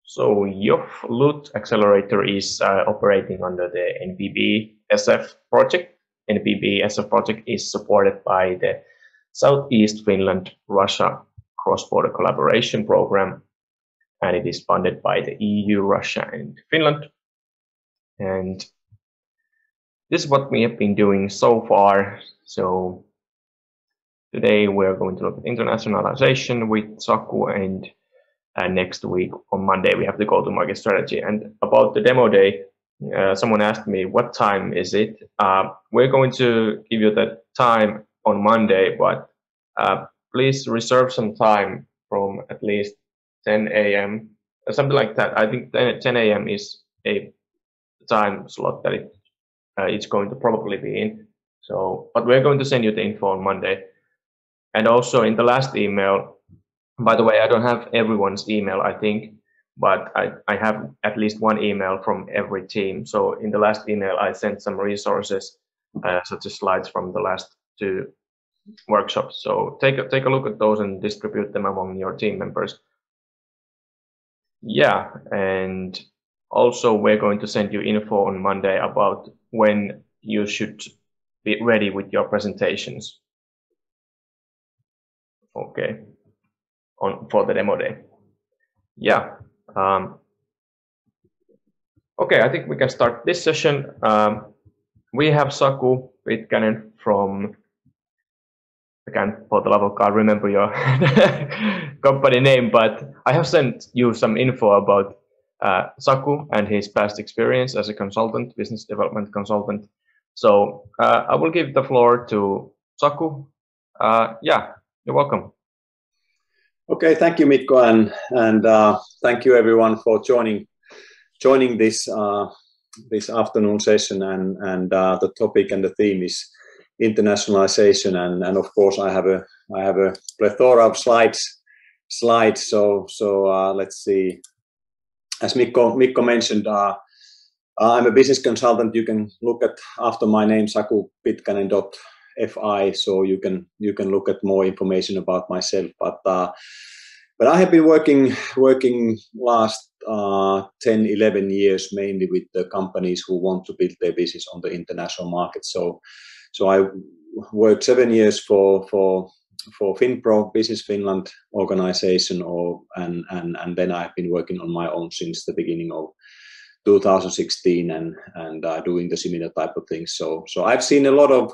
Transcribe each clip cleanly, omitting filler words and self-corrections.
So Yoff Loot Accelerator is operating under the NPBSF project. NPBSF project is supported by the Southeast Finland Russia Cross-Border Collaboration Program, and it is funded by the EU, Russia, and Finland. And this is what we have been doing so far. So today we're going to look at internationalization with Saku, and next week on Monday we have the go-to-market strategy. And about the demo day, someone asked me what time is it. We're going to give you that time on Monday, but please reserve some time from at least 10 a.m. Something like that. I think 10 a.m. is a time slot that it's going to probably be in. So, but we're going to send you the info on Monday. And also in the last email, by the way, I don't have everyone's email, I think, but I have at least one email from every team. So in the last email, I sent some resources, such as slides from the last 2 workshops. So take a look at those and distribute them among your team members. Yeah, and also we're going to send you info on Monday about when you should be ready with your presentations. Okay. For the demo day. Yeah. Okay, I think we can start this session. We have Saku Pitkänen from, I can't for the love of God remember your company name, but I have sent you some info about Saku and his past experience as a consultant, business development consultant. So I will give the floor to Saku. Yeah, you're welcome. Okay, thank you, Mikko, and thank you everyone for joining this this afternoon session. And the topic and the theme is internationalization, and of course I have a plethora of slides. So let's see. As Mikko mentioned, I'm a business consultant. You can look at after my name sakupitkanen.fi, so you can look at more information about myself. But I have been working last 10-11 years mainly with the companies who want to build their business on the international market. So I worked 7 years for FinPro, Business Finland organization, and then I've been working on my own since the beginning of 2016 and doing the similar type of things. So I've seen a lot of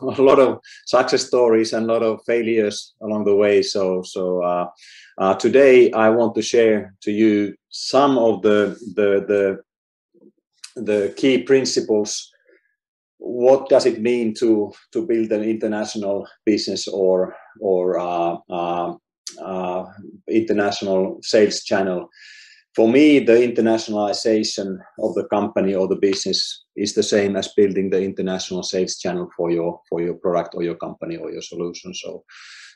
success stories and a lot of failures along the way. So today I want to share to you some of the key principles. What does it mean to build an international business or international sales channel? For me, the internationalization of the company or the business is the same as building the international sales channel for your product or your company or your solution.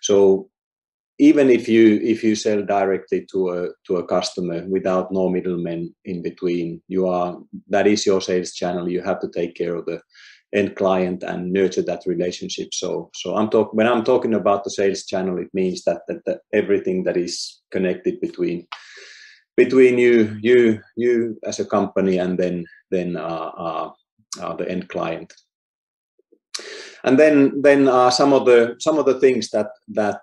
So even if you sell directly to a customer without no middlemen in between, that is your sales channel. You have to take care of the end client and nurture that relationship. So when I'm talking about the sales channel, it means that everything that is connected between you as a company and then the end client. And then some of the things that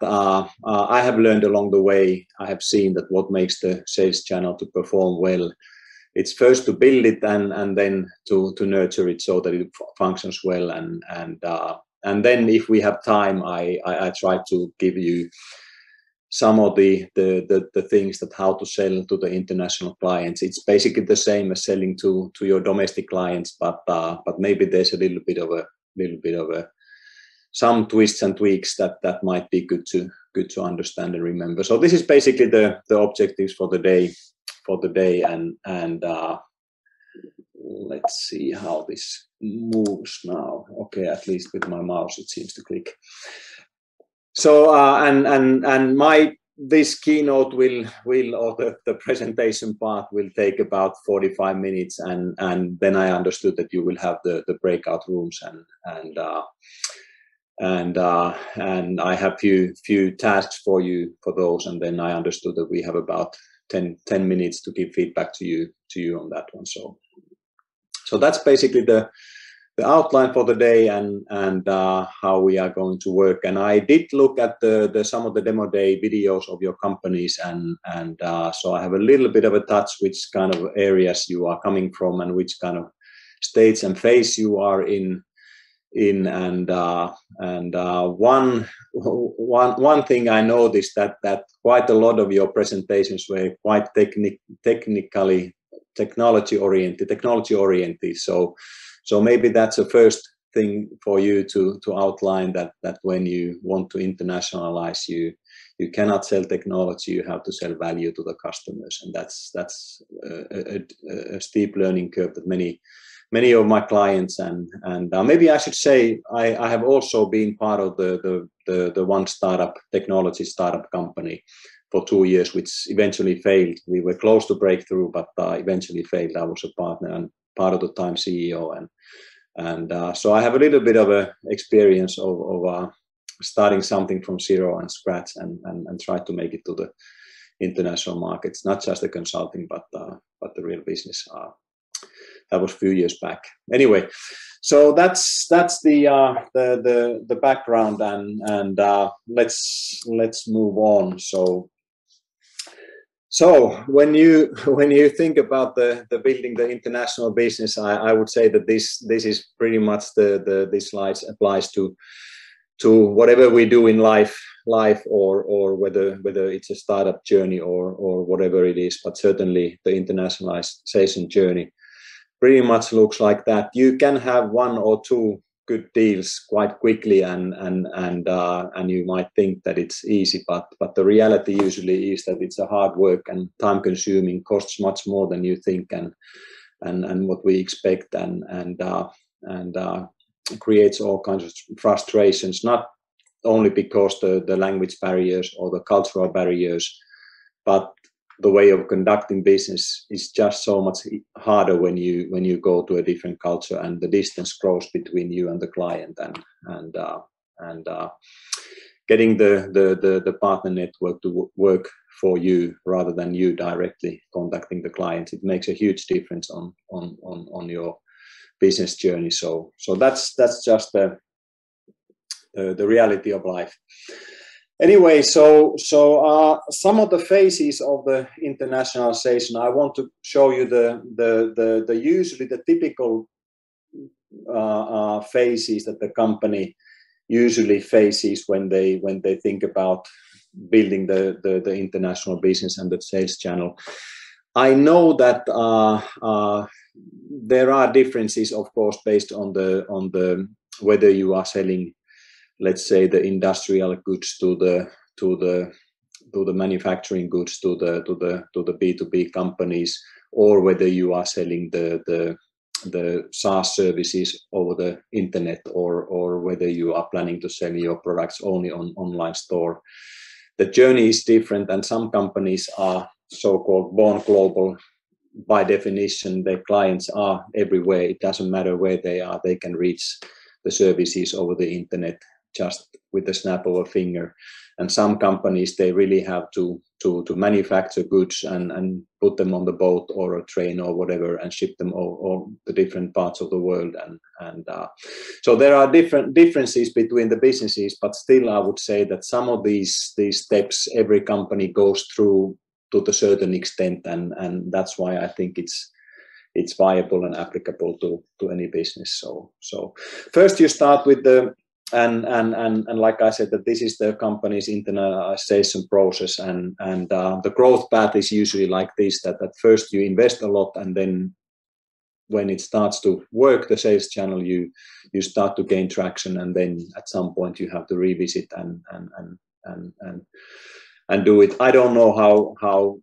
I have learned along the way. I have seen that what makes the sales channel to perform well. It's first to build it and then to nurture it so that it functions well. And then if we have time, I try to give you some of the things that how to sell to the international clients. It's basically the same as selling to your domestic clients, but maybe there's a little bit of some twists and tweaks that might be good to understand and remember. So this is basically the objectives for the day, and let's see how this moves now. Okay, at least with my mouse it seems to click. So and this keynote will or the presentation part will take about 45 minutes, and then I understood that you will have the breakout rooms and I have few tasks for you for those, and then I understood that we have about 10 minutes to give feedback to you on that one. So that's basically the outline for the day and how we are going to work. And I did look at some of the demo day videos of your companies, and so I have a little bit of a touch which kind of areas you are coming from and which kind of states and phase you are in. And one thing I noticed that quite a lot of your presentations were quite technology oriented. So maybe that's the first thing for you to outline, that when you want to internationalize, you cannot sell technology, you have to sell value to the customers, and that's a steep learning curve that many of my clients and maybe I should say I have also been part of the one technology startup company for 2 years, which eventually failed. We were close to breakthrough, but eventually failed. I was a partner and part of the time CEO, and so I have a little bit of a experience of starting something from zero and scratch and try to make it to the international markets, not just the consulting, but the real business. That was a few years back. Anyway, so that's the background, and let's move on. So when you think about the building the international business, I would say that this is pretty much this slide applies to whatever we do in life, or whether it's a startup journey or whatever it is. But certainly the internationalization journey pretty much looks like that. You can have 1 or 2 good deals quite quickly, and you might think that it's easy, but the reality usually is that it's a hard work and time consuming, costs much more than you think and what we expect, and creates all kinds of frustrations, not only because the language barriers or the cultural barriers, but the way of conducting business is just so much harder when you go to a different culture, and the distance grows between you and the client, and getting the partner network to work for you rather than you directly contacting the client. It makes a huge difference on your business journey. So that's just the reality of life. Anyway, so some of the phases of the internationalization, I want to show you the usually the typical phases that the company usually faces when they think about building the international business and the sales channel. I know that there are differences, of course, based on the whether you are selling, let's say, the industrial goods to the manufacturing goods to the B2B companies, or whether you are selling the SaaS services over the internet, or whether you are planning to sell your products only on online store. The journey is different, and some companies are so-called born global. By definition, their clients are everywhere. It doesn't matter where they are, they can reach the services over the internet just with the snap of a finger. And some companies, they really have to manufacture goods and put them on the boat or a train or whatever and ship them all the different parts of the world. And so there are differences between the businesses, but still I would say that some of these steps every company goes through to a certain extent, and that's why I think it's viable and applicable to any business. So first you start with the and like I said, that this is the company's internationalization process, and the growth path is usually like this, that at first you invest a lot, and then when it starts to work, the sales channel, you start to gain traction, and then at some point you have to revisit and do it. I don't know how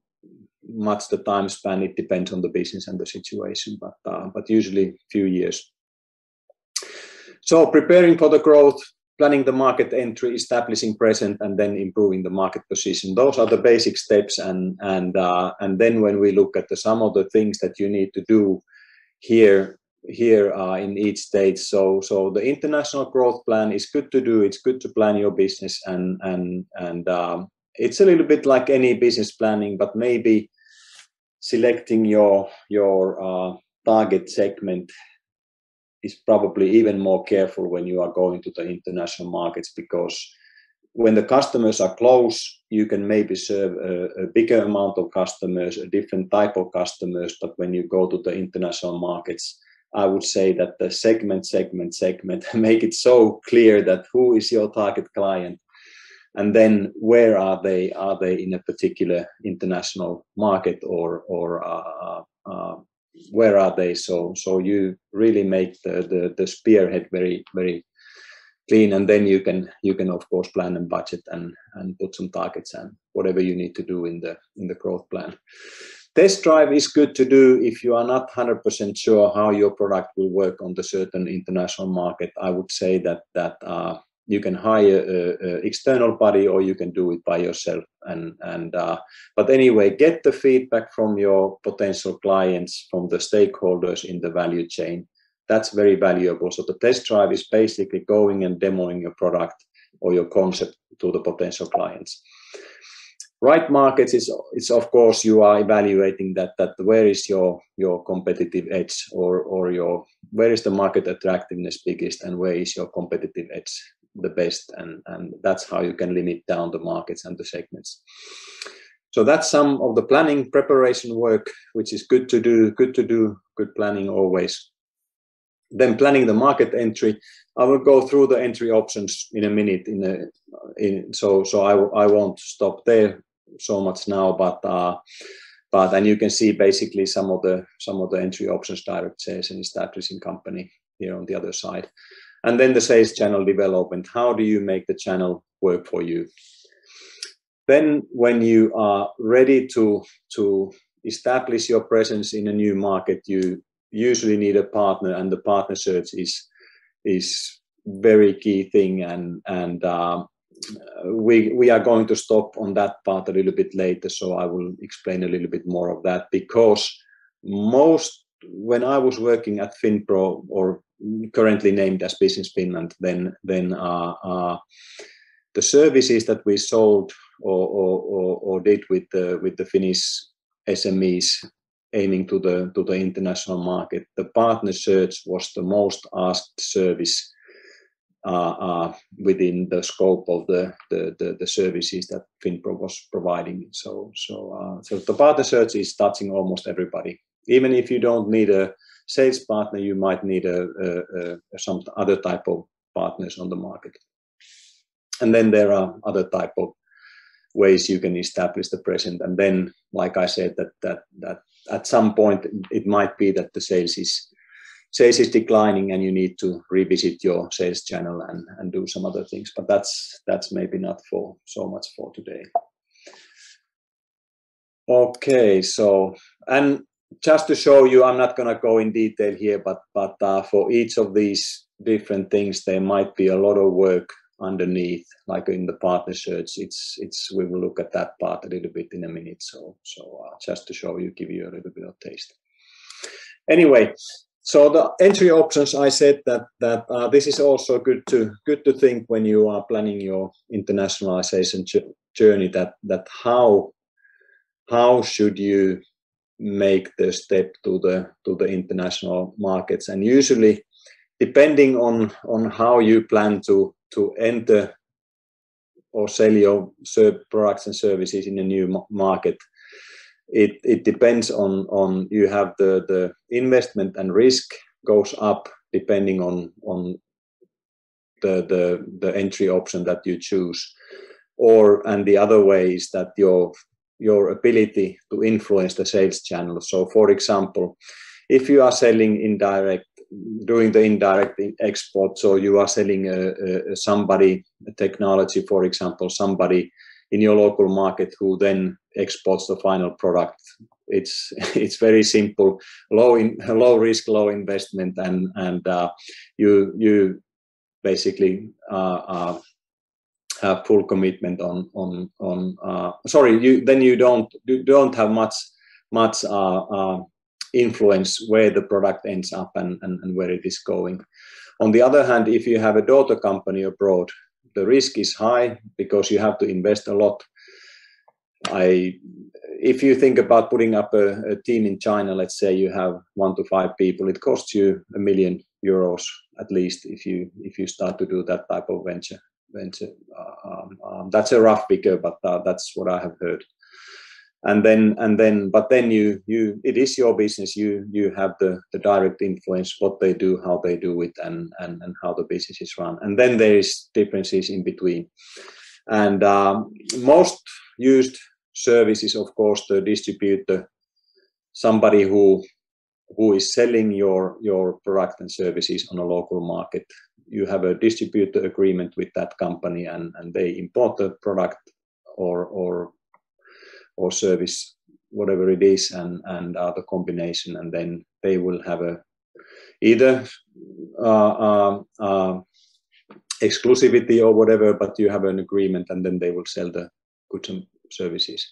much the time span, it depends on the business and the situation, but usually a few years. So preparing for the growth, planning the market entry, establishing presence, and then improving the market position. Those are the basic steps. And then when we look at some of the things that you need to do here in each stage. So the international growth plan is good to do. It's good to plan your business, and it's a little bit like any business planning, but maybe selecting your target segment is probably even more careful when you are going to the international markets, because when the customers are close, you can maybe serve a bigger amount of customers, a different type of customers. But when you go to the international markets, I would say that the segment, make it so clear that who is your target client, and then where are they? Are they in a particular international market, or where are they? So you really make the spearhead very, very clean, and then you can of course plan and budget and put some targets and whatever you need to do in the growth plan. Test drive is good to do if you are not 100% sure how your product will work on the certain international market. I would say that you can hire an external body, or you can do it by yourself. But anyway, get the feedback from your potential clients, from the stakeholders in the value chain. That's very valuable. So the test drive is basically going and demoing your product or your concept to the potential clients. Right markets is of course you are evaluating that where is your competitive edge, or where is the market attractiveness biggest, and where is your competitive edge the best, and that's how you can limit down the markets and the segments. So that's some of the planning preparation work, which is good to do, good planning always. Then planning the market entry. I will go through the entry options in a minute. So I won't stop there so much now, but and you can see basically some of the entry options: direct sales and establishing company here on the other side. And then the sales channel development. How do you make the channel work for you? Then when you are ready to establish your presence in a new market, you usually need a partner, and the partner search is very key thing. And we are going to stop on that part a little bit later, so I will explain a little bit more of that, because when I was working at Finpro, or currently named as Business Finland, then the services that we sold or did with the Finnish SMEs aiming to the international market, the partner search was the most asked service within the scope of the services that Finpro was providing. So the partner search is touching almost everybody. Even if you don't need a sales partner, you might need some other type of partners on the market. And then there are other type of ways you can establish the presence. And then, like I said, that at some point it might be that the sales is declining, and you need to revisit your sales channel and do some other things. But that's maybe not for so much for today. Okay, so, and just to show you, I'm not going to go in detail here, but for each of these different things, there might be a lot of work underneath, like in the partner search. We will look at that part a little bit in a minute. So just to show you, give you a little bit of taste. Anyway, so the entry options, I said that this is also good to think when you are planning your internationalization journey. That how should you make the step to the international markets? And usually, depending on how you plan to enter or sell your products and services in a new market, it depends on you have the investment and risk goes up depending on the entry option that you choose, and the other way is that your ability to influence the sales channel. So for example, if you are selling doing the indirect export, so you are selling a technology, for example, somebody in your local market who then exports the final product. It's very simple, low risk, low investment, and you basically have full commitment you don't have much influence where the product ends up and where it is going. On the other hand, if you have a daughter company abroad, the risk is high because you have to invest a lot if you think about putting up a team in China, let's say you have 1 to 5 people, it costs you €1 million at least if you start to do that type of venture. That's a rough figure, but that's what I have heard. But then it is your business. You have the direct influence, what they do, how they do it, and how the business is run. And then there is differences in between. And most used service is, of course, the distributor, somebody who is selling your product and services on a local market. You have a distributor agreement with that company, and they import the product or service, whatever it is, and the combination, and then they will have either exclusivity or whatever, but you have an agreement, and then they will sell the goods and services.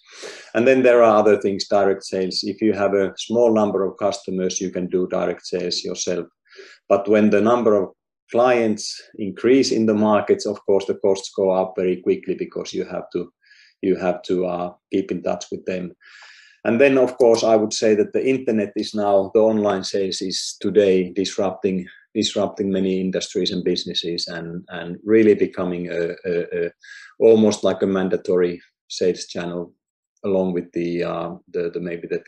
And then there are other things, direct sales. If you have a small number of customers, you can do direct sales yourself. But when the number of clients increase in the markets, of course, the costs go up very quickly because you have to keep in touch with them. And then, of course, I would say that the internet is now, the online sales is today disrupting many industries and businesses, and really becoming almost like a mandatory sales channel, along with the maybe the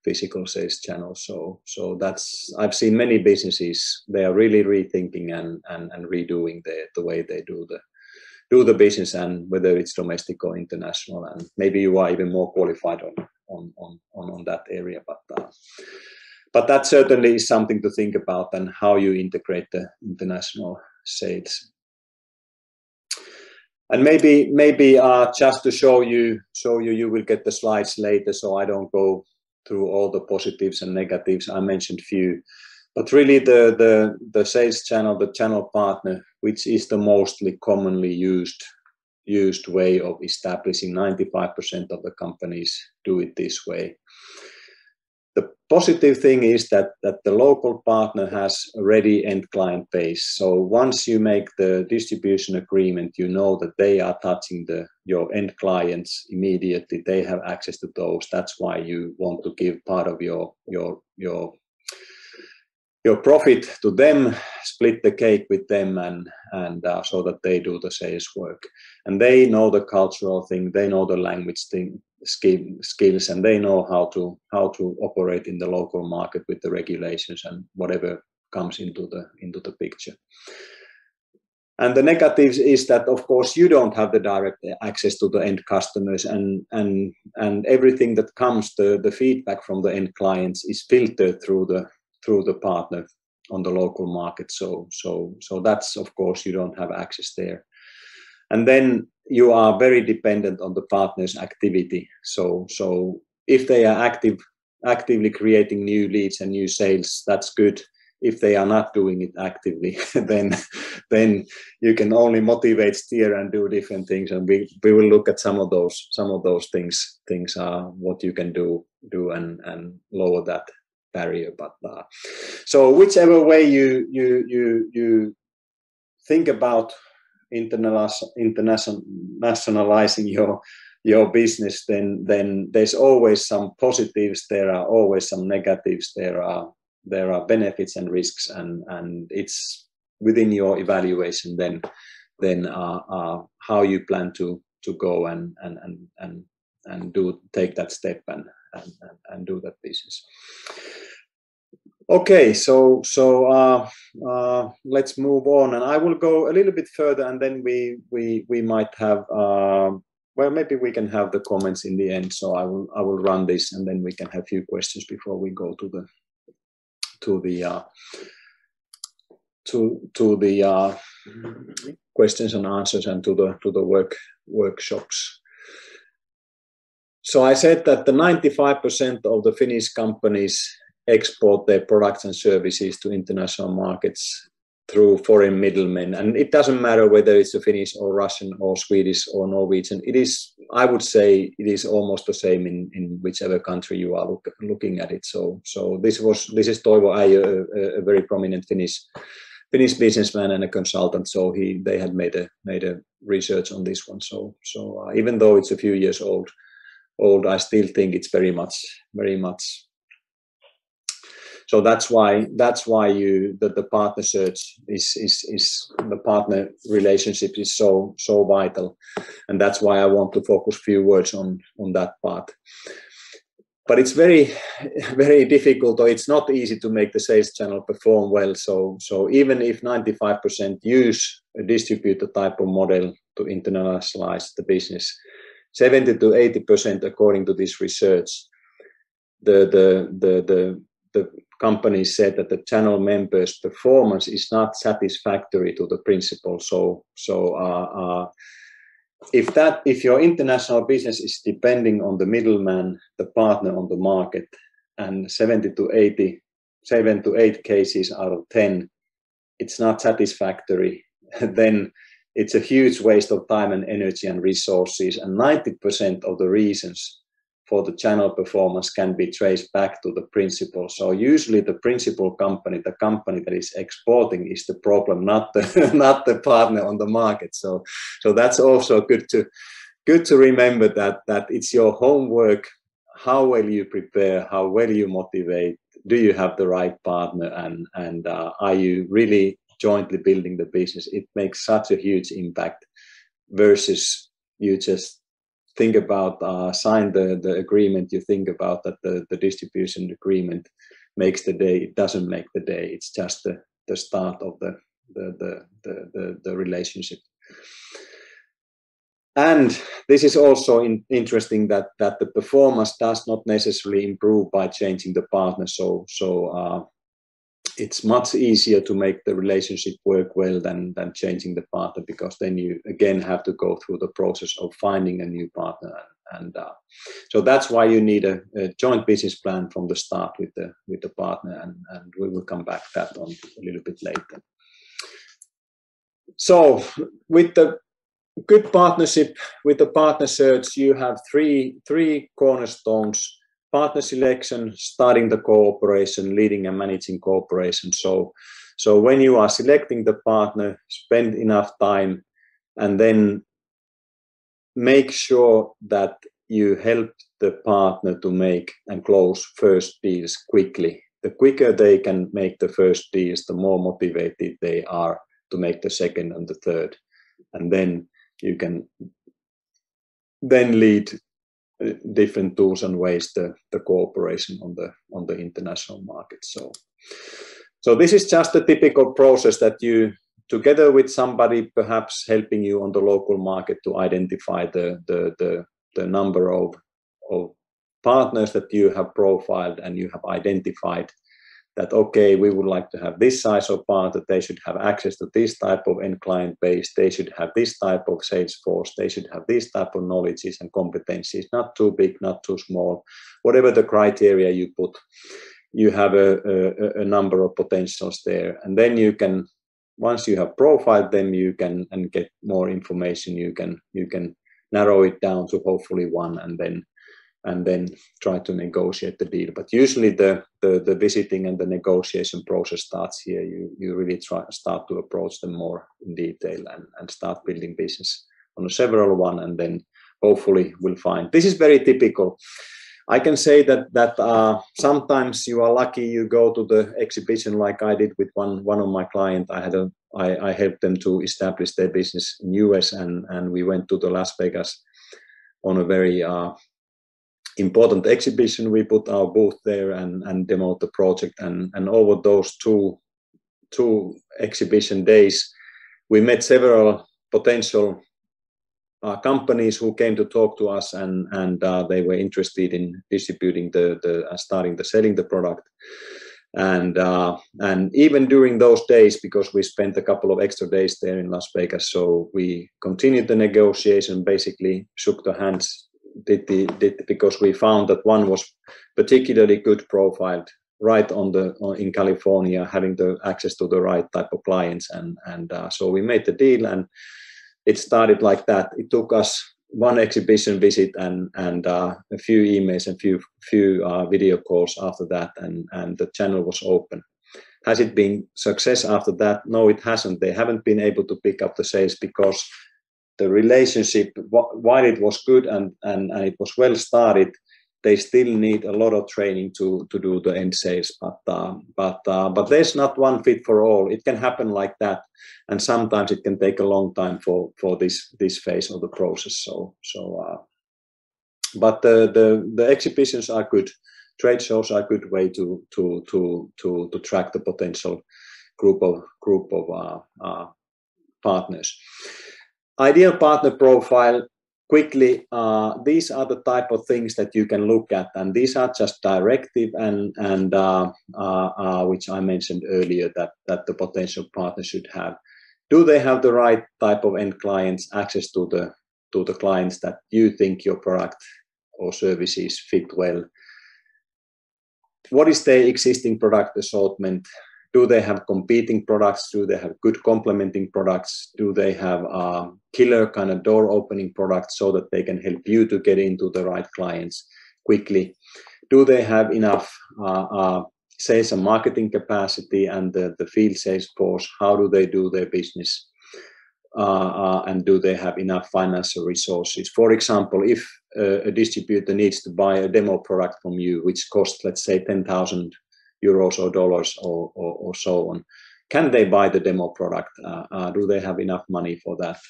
physical sales channel. So that's, I've seen many businesses, they are really rethinking and redoing the way they do the business, and whether it's domestic or international, and maybe you are even more qualified on that area, but that certainly is something to think about, and how you integrate the international sales. And maybe just to show you will get the slides later, so I don't go through all the positives and negatives. I mentioned few. But really the sales channel, the channel partner, which is the mostly commonly used way of establishing, 95% of the companies do it this way. The positive thing is that the local partner has a ready end client base. So once you make the distribution agreement, you know that they are touching your end clients immediately. They have access to those. That's why you want to give part of your profit to them, split the cake with them, and so that they do the sales work. And they know the cultural thing, they know the language thing, skills, and they know how to operate in the local market with the regulations and whatever comes into the picture. And the negatives is that, of course, you don't have the direct access to the end customers, and everything that comes, the feedback from the end clients is filtered through the partner on the local market. So that's, of course, you don't have access there. And then you are very dependent on the partner's activity. So if they are actively creating new leads and new sales, that's good. If they are not doing it actively, then you can only motivate, steer, and do different things. And we will look at some of those things are what you can do and lower that barrier. But so whichever way you think about internationalizing your business, then there's always some positives, there are always some negatives, there are benefits and risks, and it's within your evaluation then how you plan to go and take that step and do that business. Okay, so let's move on, and I will go a little bit further, and then we might have well, maybe we can have the comments in the end. So I will run this, and then we can have a few questions before we go to the questions and answers and to the workshops. So I said that the 95% of the Finnish companies export their products and services to international markets through foreign middlemen, and it doesn't matter whether it's a Finnish or Russian or Swedish or Norwegian. It is, I would say, it is almost the same in whichever country you are looking at it. So this is Toivo Äijö, a very prominent Finnish businessman and a consultant. So they had made a research on this one. So even though it's a few years old, old, I still think it's very much. So that's why the partner search is the partner relationship is so vital, and that's why I want to focus few words on that part. But it's very difficult, or it's not easy to make the sales channel perform well. So even if 95% use a distributor type of model to internationalize the business, 70 to 80%, according to this research, the company said that the channel members' performance is not satisfactory to the principal. If your international business is depending on the middleman, the partner on the market, and 7 to 8 cases out of 10, it's not satisfactory, then it's a huge waste of time and energy and resources. And 90% of the reasons for the channel performance can be traced back to the principal. So usually the principal company, the company that is exporting, is the problem, not the partner on the market. So that's also good to remember that it's your homework. How well you prepare, how well you motivate, do you have the right partner, and are you really jointly building the business? It makes such a huge impact versus you just think about sign the agreement. You think about that the distribution agreement makes the day. It doesn't make the day. It's just the start of the relationship. And this is also interesting that the performance does not necessarily improve by changing the partner. So it's much easier to make the relationship work well than changing the partner, because then you again have to go through the process of finding a new partner. And so that's why you need a joint business plan from the start with the partner, and we will come back to that on a little bit later. So with the good partnership, with the partner search, you have three cornerstones: partner selection, starting the cooperation, leading and managing cooperation. So when you are selecting the partner, spend enough time, and then make sure that you help the partner to make and close first deals quickly. The quicker they can make the first deals, the more motivated they are to make the second and the third. And then you can then lead different tools and ways the cooperation on the international market. So this is just a typical process that you, together with somebody perhaps helping you on the local market, to identify the number of partners that you have profiled, and you have identified that, okay, we would like to have this size of partner, they should have access to this type of end client base, they should have this type of sales force, they should have this type of knowledges and competencies, not too big, not too small, whatever the criteria you put, you have a number of potentials there. And then you can, once you have profiled them, you can and get more information, you can narrow it down to hopefully one, and then try to negotiate the deal. But usually the visiting and the negotiation process starts here. You really start to approach them more in detail and start building business on a several one, and then hopefully we'll find. This is very typical. I can say that sometimes you are lucky, you go to the exhibition like I did with one of my clients. I helped them to establish their business in US, and we went to the Las Vegas on a very important exhibition. We put our booth there and demoed the project, and over those two exhibition days we met several potential companies who came to talk to us, and they were interested in distributing starting selling the product. And even during those days, because we spent a couple of extra days there in Las Vegas, so we continued the negotiation, basically shook the hands, because we found that one was particularly good profiled, right in California, having the access to the right type of clients, and so we made the deal, and it started like that. It took us one exhibition visit and a few emails and few video calls after that, and the channel was open. Has it been success after that? No, it hasn't. They haven't been able to pick up the sales because the relationship, while it was good and it was well started, they still need a lot of training to do the end sales. But there's not one fit for all. It can happen like that, and sometimes it can take a long time for this phase of the process. But the exhibitions are good. Trade shows are a good way to track the potential group of partners. Ideal partner profile. Quickly, these are the type of things that you can look at, and these are just directive and which I mentioned earlier that the potential partner should have. Do they have the right type of end clients, access to the clients that you think your product or services fit well? What is their existing product assortment? Do they have competing products? Do they have good complementing products? Do they have killer kind of door opening products so that they can help you to get into the right clients quickly? Do they have enough sales and marketing capacity and the field sales force? How do they do their business? And do they have enough financial resources? For example, if a distributor needs to buy a demo product from you, which costs, let's say, 10,000 euros or dollars or so on, can they buy the demo product? Do they have enough money for that?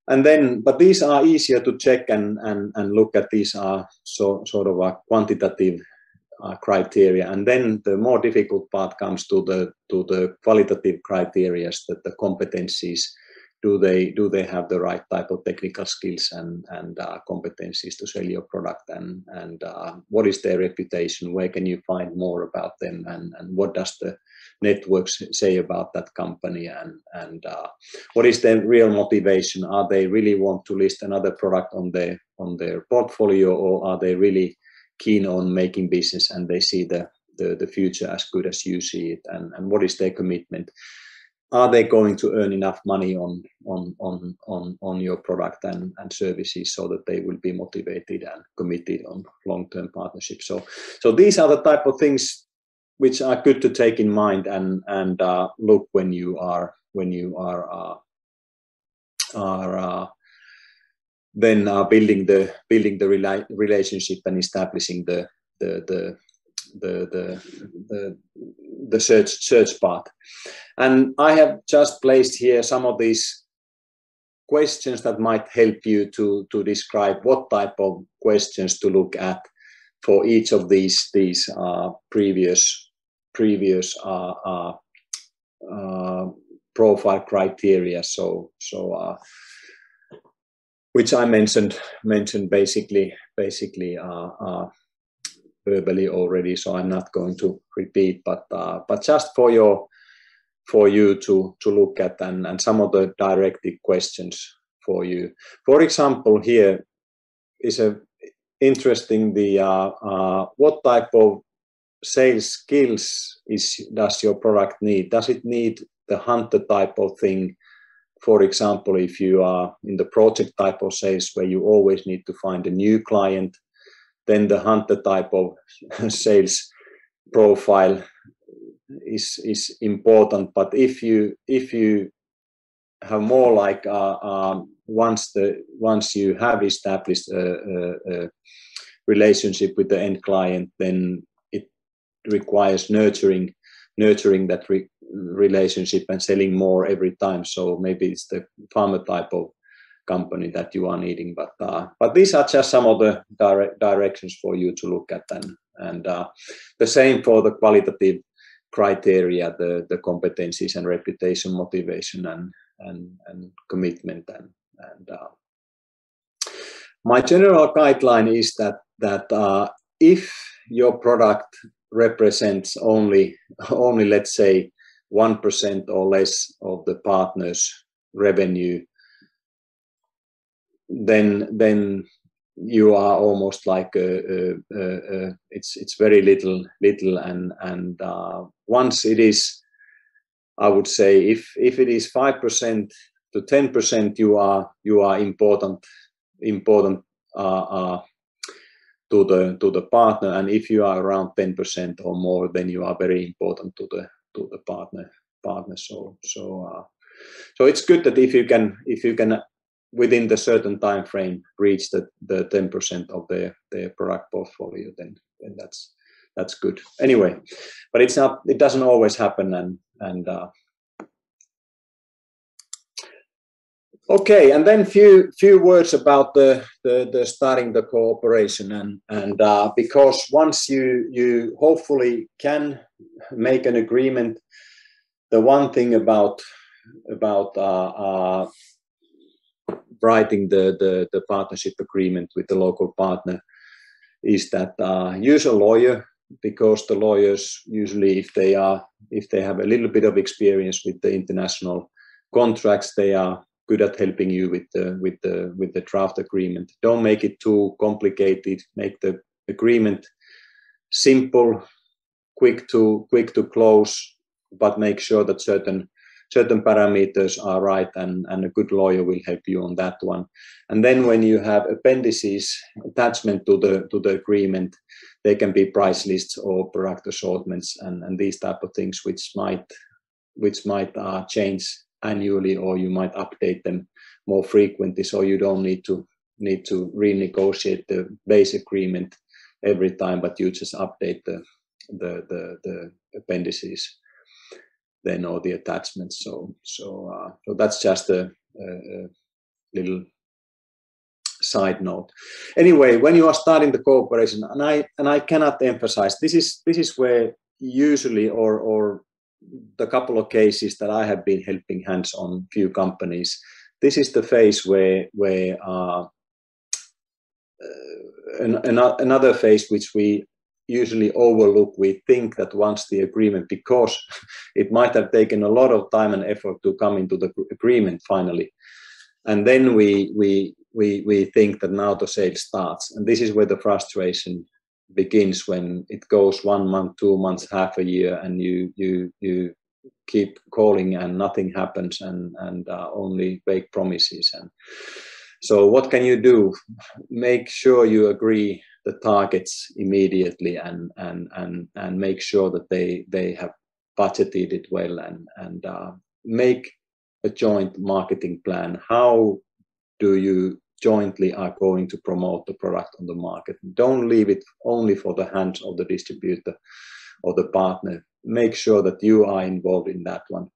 And then, but these are easier to check and look at. These are sort of a quantitative criteria, and then the more difficult part comes to the qualitative criteria, that the competencies. Do they have the right type of technical skills and competencies to sell your product, and what is their reputation? Where can you find more about them, and what does the network say about that company, and what is their real motivation? Are they really want to list another product on their portfolio, or are they really keen on making business and they see the future as good as you see it, and what is their commitment? Are they going to earn enough money on your product and services so that they will be motivated and committed on long-term partnerships? So these are the type of things which are good to take in mind and look when you are then building the relationship and establishing the search part. And I have just placed here some of these questions that might help you to describe what type of questions to look at for each of these previous profile criteria. So which I mentioned basically verbally already, so I'm not going to repeat, but just for you to look at, and some of the directed questions for you. For example, here is a interesting what type of sales skills does your product need? Does it need the hunter type of thing? For example, if you are in the project type of sales where you always need to find a new client, then the hunter type of sales profile is important. But if you have more like once you have established a relationship with the end client, then it requires nurturing that relationship and selling more every time. So maybe it's the farmer type of company that you are needing, but these are just some of the directions for you to look at, and the same for the qualitative criteria, the competencies and reputation, motivation and commitment, and my general guideline is that if your product represents only let's say 1% or less of the partner's revenue, then you are almost like it's very little, and once it is, I would say, if it is 5% to 10%, you are important to the partner, and if you are around 10% or more, then you are very important to the partner. So it's good that if you can within the certain time frame reach the 10% of their product portfolio, then that's good. Anyway, but it doesn't always happen, and okay, and then few words about the starting the cooperation, and because once you hopefully can make an agreement, the one thing about writing the partnership agreement with the local partner is that use a lawyer, because the lawyers usually, if they have a little bit of experience with the international contracts, they are good at helping you with the draft agreement. Don't make it too complicated. Make the agreement simple, quick to close, but make sure that certain parameters are right, and a good lawyer will help you on that one. And then when you have appendices attachment to the agreement, they can be price lists or product assortments and these type of things, which might change annually, or you might update them more frequently, so you don't need to renegotiate the base agreement every time, but you just update the appendices then, or the attachments. So that's just a little side note. Anyway, when you are starting the cooperation, and I cannot emphasize, this is where usually, or the couple of cases that I have been helping hands on few companies, this is the phase where another phase which we usually overlook. We think that once the agreement, because it might have taken a lot of time and effort to come into the agreement finally, and then we think that now the sale starts, and this is where the frustration begins, when it goes 1 month, 2 months, half a year, and you keep calling and nothing happens, and only vague promises. And so what can you do? Make sure you agree the targets immediately, and make sure that they have budgeted it well, and make a joint marketing plan. How do you jointly are going to promote the product on the market? Don't leave it only for the hands of the distributor or the partner. Make sure that you are involved in that one,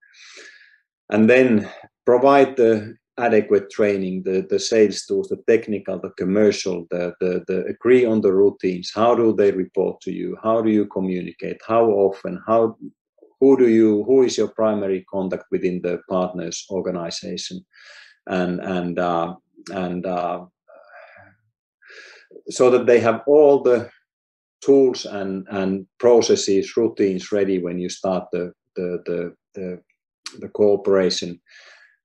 and then provide the adequate training, the sales tools, the technical, the commercial, the agree on the routines. How do they report to you? How do you communicate? How often? Who is your primary contact within the partner's organization? And so that they have all the tools and processes, routines ready when you start the cooperation.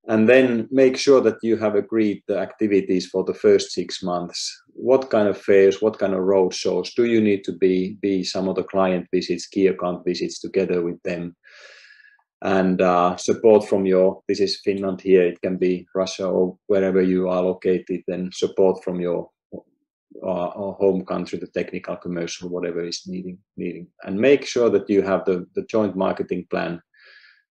And then make sure that you have agreed the activities for the first 6 months. What kind of fairs, what kind of road shows do you need to be some of the client visits, key account visits together with them, and support from this is Finland here, it can be Russia or wherever you are located, then support from your home country, the technical, commercial, whatever is needing, and make sure that you have the joint marketing plan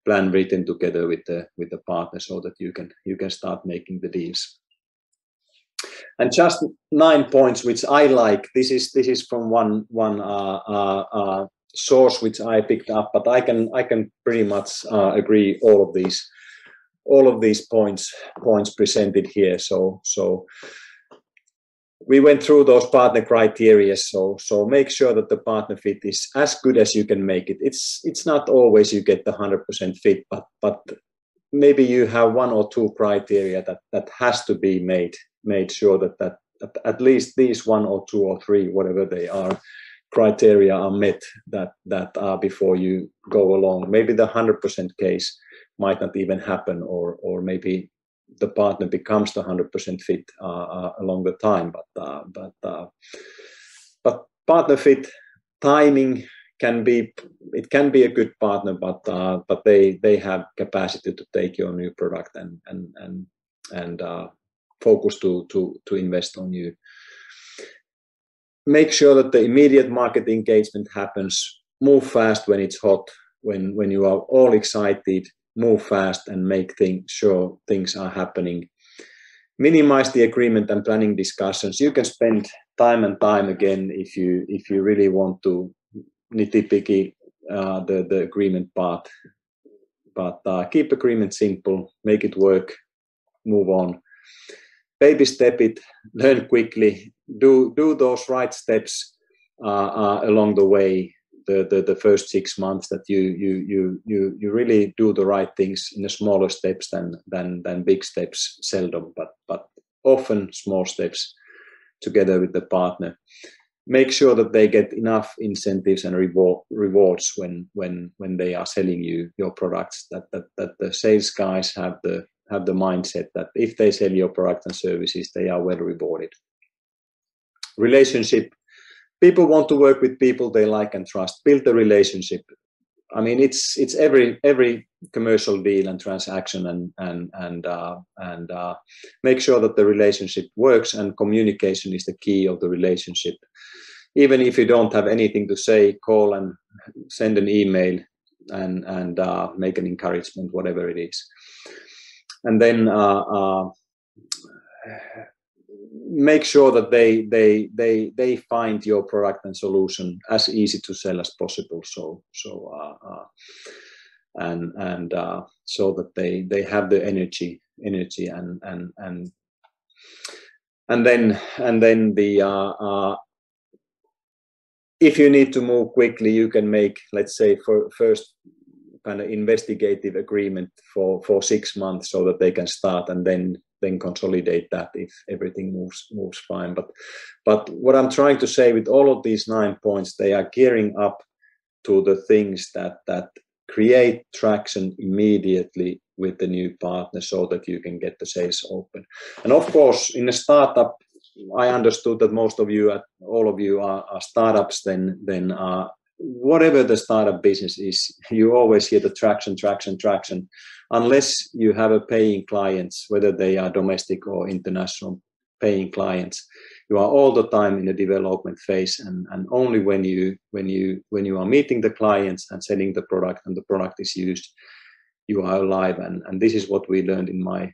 written together with the partner, so that you can start making the deals. And just 9 points which I like. This is from one source which I picked up, but I can pretty much agree all of these points presented here. So we went through those partner criteria. So make sure that the partner fit is as good as you can make it. It's not always you get the 100% fit, but maybe you have 1 or 2 criteria that has to be made sure that at least these 1 or 2 or 3, whatever they are, criteria are met, that are before you go along. Maybe the 100% case might not even happen, or maybe the partner becomes the 100% fit along the time. But partner fit, timing can be a good partner, but they have capacity to take your new product and focus to invest on you. Make sure that the immediate market engagement happens. Move fast when it's hot, when you are all excited. move fast and make sure things are happening. Minimize the agreement and planning discussions. You can spend time and time again if you really want to nitpicky the agreement part, but keep agreement simple, make it work, move on. Baby step it, learn quickly, do those right steps along the way. The first 6 months that you really do the right things in the smaller steps than big steps, seldom, but often small steps together with the partner. Make sure that they get enough incentives and rewards when they are selling you your products, that the sales guys have the mindset that if they sell your product and services, they are well rewarded. Relationship. People want to work with people they like and trust. Build the relationship. I mean, it's every commercial deal and transaction, and make sure that the relationship works, and communication is the key of the relationship. Even if you don't have anything to say, call and send an email and make an encouragement, whatever it is. And then make sure that they find your product and solution as easy to sell as possible. So that they have the energy and then the if you need to move quickly, you can make, let's say, for first kind of investigative agreement for 6 months, so that they can start and then consolidate that if everything moves fine. But what I'm trying to say with all of these 9 points, they are gearing up to the things that create traction immediately with the new partner, so that you can get the sales open. And of course, in a startup, I understood that most of you, all of you are startups. Then whatever the startup business is, you always hear the traction, unless you have a paying clients, whether they are domestic or international paying clients. You are all the time in the development phase, and only when you are meeting the clients and selling the product and the product is used, you are alive. And this is what we learned in my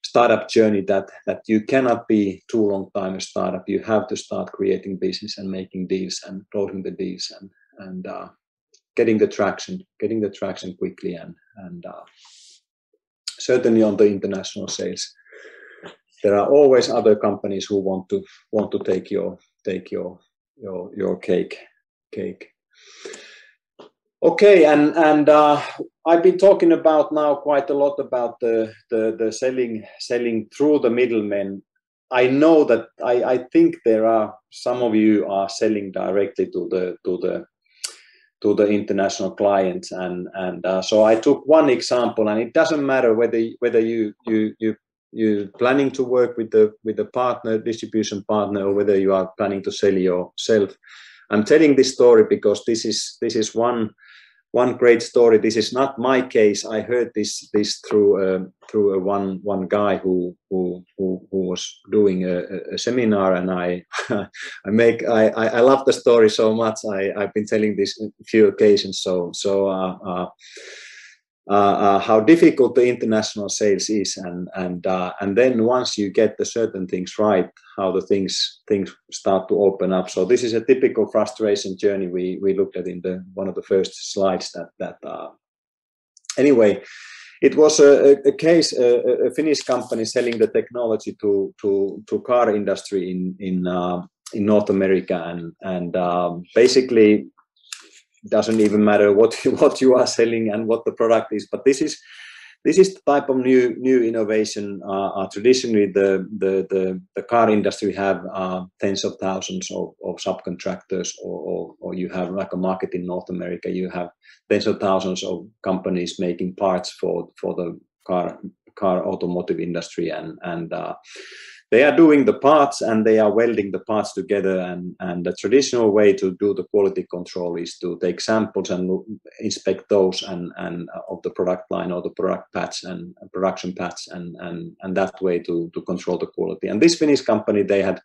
startup journey, that you cannot be too long time a startup. You have to start creating business and making deals and closing the deals and getting the traction quickly, and certainly on the international sales, there are always other companies who want to take your cake. Okay, and I've been talking about now quite a lot about the selling through the middlemen. I know that I think there are some of you are selling directly to the international clients, and so I took one example, and it doesn't matter whether you planning to work with the partner, distribution partner, or whether you are planning to sell yourself. I'm telling this story because this is one great story. This is not my case. I heard this through one guy who was doing a seminar, and I love the story so much. I've been telling this a few occasions. How difficult the international sales is, and then once you get the certain things right, how the things start to open up. So this is a typical frustration journey we looked at in one of the first slides. Anyway, it was a case, a Finnish company selling the technology to car industry in North America, and basically, doesn't even matter what you are selling and what the product is, but this is the type of new innovation. Traditionally, the car industry have tens of thousands of subcontractors, or you have like a market in North America. You have tens of thousands of companies making parts for the car automotive industry, and they are doing the parts and they are welding the parts together. And the traditional way to do the quality control is to take samples and inspect those and of the product line or the product patch and production patch, and that way to control the quality. And this Finnish company, they had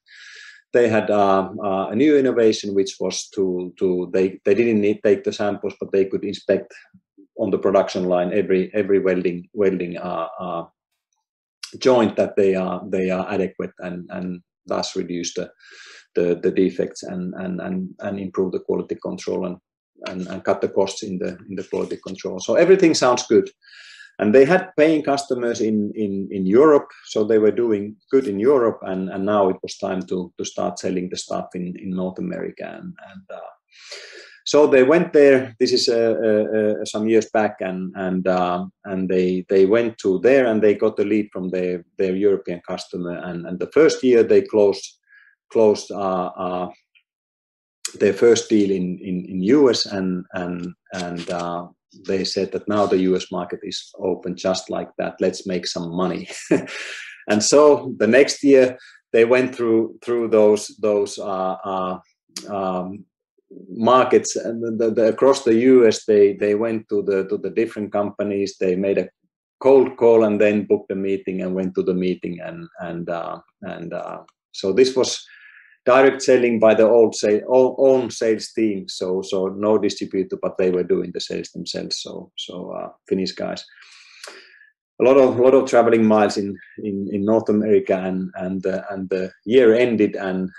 they had a new innovation, which was they didn't need to take the samples, but they could inspect on the production line every welding joint that they are adequate, and thus reduce the defects and improve the quality control and cut the costs in the quality control. So everything sounds good. And they had paying customers in Europe, so they were doing good in Europe, and now it was time to start selling the stuff in North America. And so they went there. This is some years back, and they went to there, and they got the lead from their European customer. And the first year they closed their first deal in US, and they said that now the US market is open just like that. Let's make some money. And so the next year they went through those markets, and across the US they went to the different companies. They made a cold call and then booked a meeting and went to the meeting, and so this was direct selling by the own sales team, so no distributor, but they were doing the sales themselves. So Finnish guys, a lot of traveling miles in North America, and the year ended, and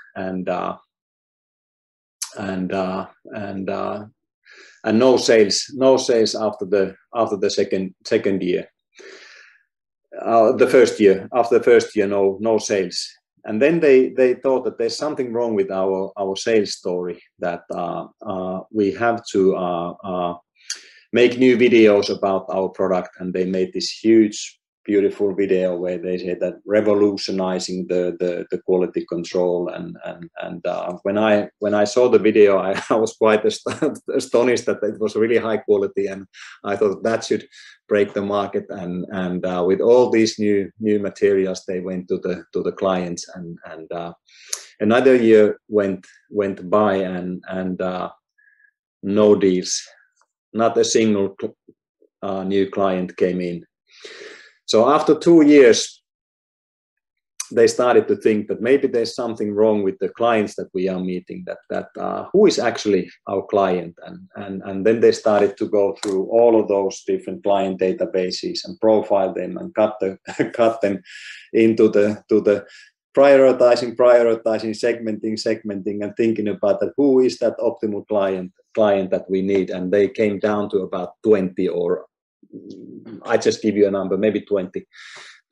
no sales after the second year. After the first year, no sales. And then they thought that there's something wrong with our sales story, that we have to make new videos about our product. And they made this huge, beautiful video where they said that revolutionizing the quality control. And when I saw the video, I was quite astonished that it was really high quality, and I thought that should break the market. And with all these new materials, they went to the clients, and another year went by, and no deals, not a single new client came in. So after 2 years, they started to think that maybe there's something wrong with the clients that we are meeting, that who is actually our client, and then they started to go through all of those different client databases and profile them and cut them into the prioritizing, segmenting, and thinking about that who is that optimal client that we need. And they came down to about 20, or I just give you a number, maybe 20,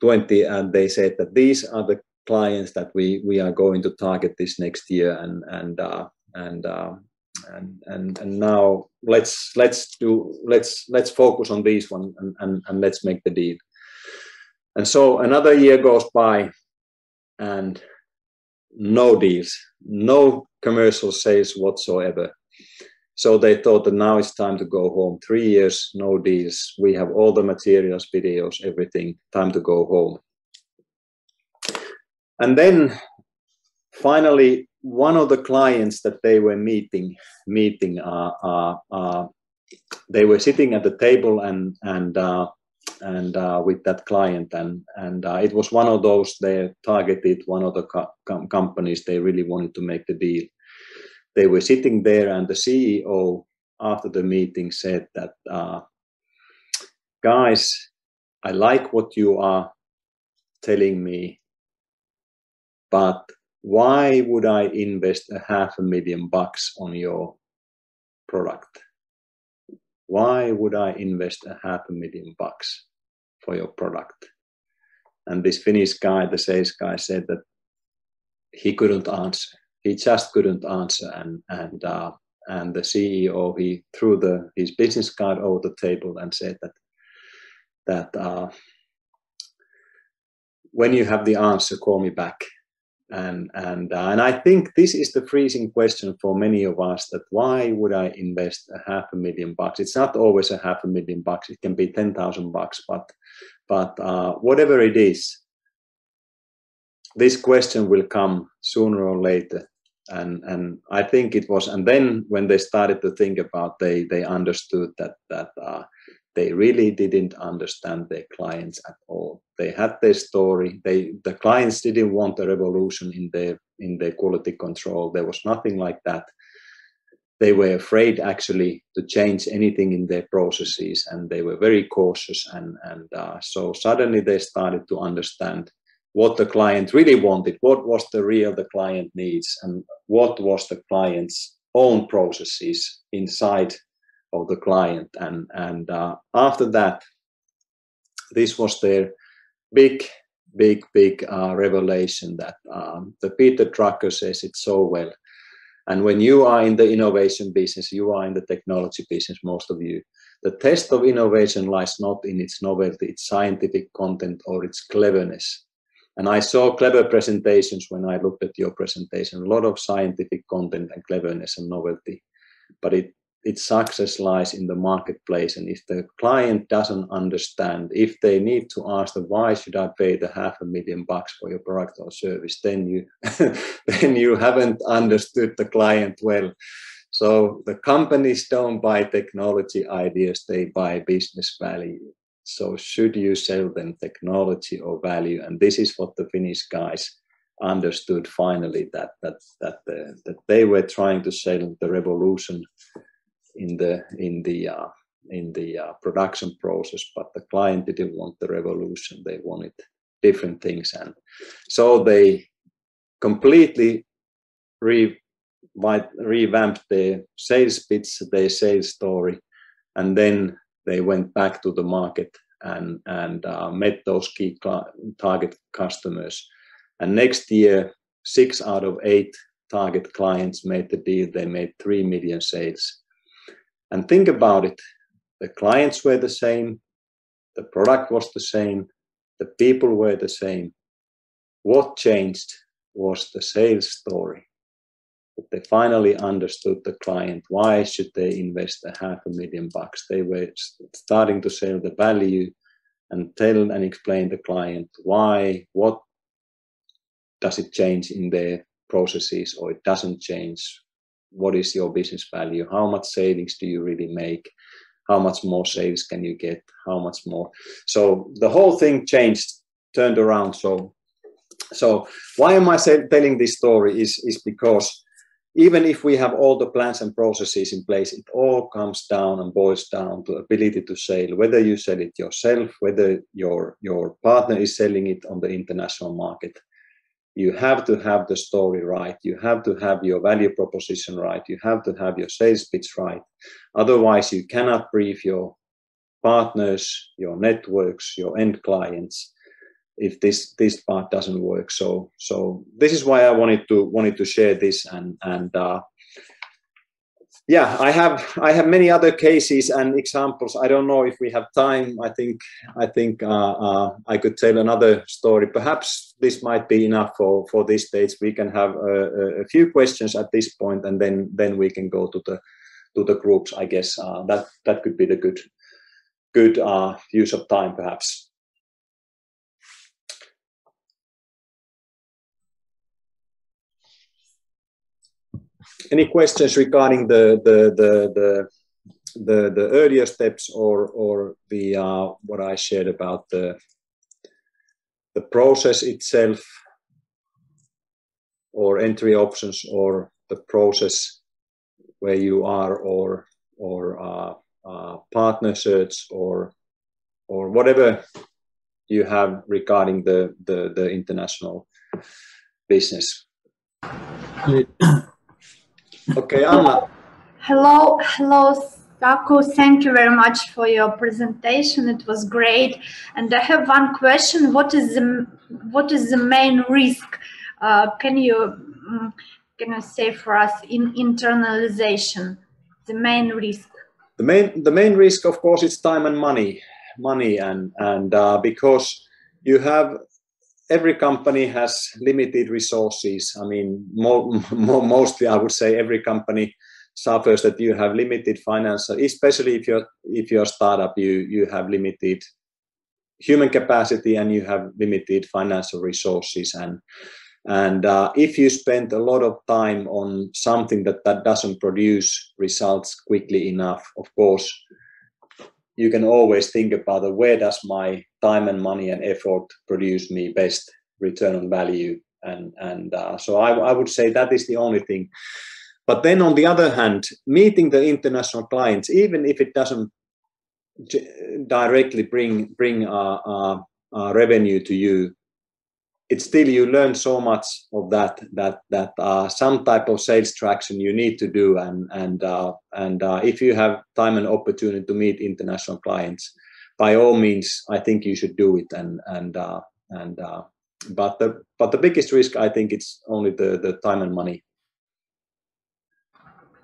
and they said that these are the clients that we are going to target this next year, and now let's focus on these one, and let's make the deal. And so another year goes by, and no deals, no commercial sales whatsoever. So they thought that now it's time to go home. 3 years, no deals. We have all the materials, videos, everything. Time to go home. And then finally, one of the clients that they were meeting, they were sitting at the table and with that client, and it was one of those they targeted, one of the companies they really wanted to make the deal. They were sitting there, and the CEO after the meeting said that, guys, I like what you are telling me, but why would I invest $500,000 on your product? Why would I invest $500,000 for your product? And this Finnish guy, the sales guy, said that he couldn't answer. He just couldn't answer, and the CEO, he threw his business card over the table and said that when you have the answer, call me back. And I think this is the freezing question for many of us, that why would I invest $500,000? It's not always $500,000. It can be $10,000, but whatever it is, this question will come sooner or later. And I think it was, and then when they started to think about, they understood that they really didn't understand their clients at all. They had their story. The clients didn't want a revolution in in their quality control. There was nothing like that. They were afraid actually to change anything in their processes, and they were very cautious. So suddenly they started to understand what the client really wanted, what was the client needs, and what was the client's own processes inside of the client. And after that, this was their big revelation that the Peter Drucker says it so well. And when you are in the innovation business, you are in the technology business, most of you, the test of innovation lies not in its novelty, its scientific content, or its cleverness. And I saw clever presentations when I looked at your presentation, a lot of scientific content and cleverness and novelty, but its success lies in the marketplace. And if the client doesn't understand, if they need to ask them, why should I pay the $500,000 for your product or service, then you then you haven't understood the client well. So the companies don't buy technology ideas, they buy business value. So should you sell them technology or value? And this is what the Finnish guys understood finally, that they were trying to sell the revolution in the production process, but the client didn't want the revolution. They wanted different things, and so they completely revamped their sales pitch, their sales story, and then they went back to the market and met those key target customers. And next year, 6 out of 8 target clients made the deal. They made 3 million sales. And think about it, the clients were the same, the product was the same, the people were the same. What changed was the sales story. But they finally understood the client. Why should they invest $500,000? They were starting to sell the value and tell and explain the client why, what does it change in their processes, or it doesn't change. What is your business value? How much savings do you really make? How much more sales can you get? How much more? So the whole thing changed, turned around. So why am I telling this story is because even if we have all the plans and processes in place, it all comes down and boils down to ability to sell, whether you sell it yourself, whether your partner is selling it on the international market. You have to have the story right. You have to have your value proposition right. You have to have your sales pitch right. Otherwise, you cannot brief your partners, your networks, your end clients, if this part doesn't work. So this is why I wanted to share this. Yeah, I have many other cases and examples. I don't know if we have time. I think I could tell another story. Perhaps this might be enough for this stage. We can have a few questions at this point, and then we can go to the groups. I guess that could be the good use of time, perhaps. Any questions regarding the earlier steps or the what I shared about the process itself, or entry options, or the process where you are, or partner search, or whatever you have regarding the international business? Okay, Anna. Hello, Saku. Thank you very much for your presentation. It was great. And I have one question. What is the main risk? Can you say for us in internalization? The main risk. The main risk, of course, is time and money, and because you have. Every company has limited resources. I mean, mostly I would say every company suffers that you have limited financial, especially if you're a startup, you have limited human capacity and you have limited financial resources. And if you spend a lot of time on something that doesn't produce results quickly enough, of course, you can always think about where does my time and money and effort produce me best return on value. So I would say that is the only thing. But then on the other hand, meeting the international clients, even if it doesn't directly bring revenue to you, it's still, you learn so much of that some type of sales traction you need to do, and if you have time and opportunity to meet international clients, by all means, I think you should do it. But the biggest risk, I think, it's only the time and money.